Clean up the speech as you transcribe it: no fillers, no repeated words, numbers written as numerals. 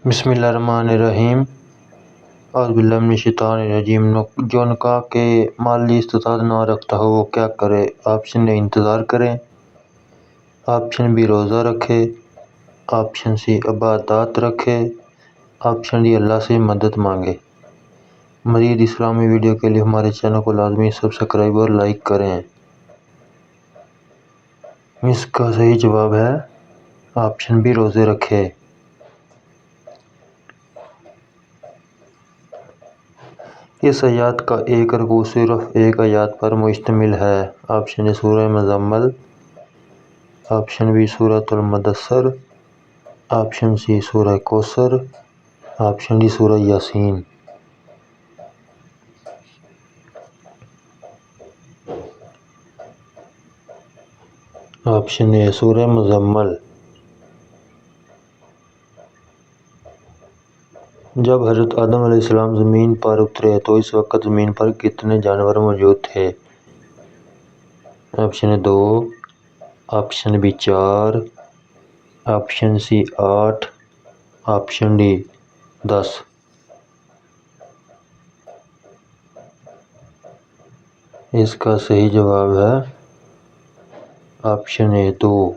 بسم اللہ الرحمن الرحیم۔ اعوذ باللہ من الشیطان الرجیم۔ جو نکاح کے مالی استطاعت نہ رکھتا ہو وہ کیا کرے؟ آپشن اے انتظار کرے، آپشن بی روزہ رکھے، آپشن سی عبادات رکھے، آپشن ڈی اللہ سے مدد مانگے۔ مزید اسلامی ویڈیو کے لیے ہمارے چینل کو لازمی سبسکرائب اور لائک کریں۔ اس کا صحیح جواب ہے آپشن بی روزے رکھے۔ اس آیات کا ایک رکوع صرف ایک آیات پر مشتمل ہے۔ آپشن اے سورہ مزمل، آپشن بی سورۃ المدثر، آپشن سی سورہ کوثر، آپشن ڈی سورہ یاسین۔ آپشن اے سورہ مزمل۔ جب حضرت آدم علیہ السلام زمین پر اترے تو اس وقت زمین پر کتنے جانور موجود تھے؟ Option 2، option B 4، option C 8، option D 10۔ اس کا صحیح جواب ہے آپشن اے 2۔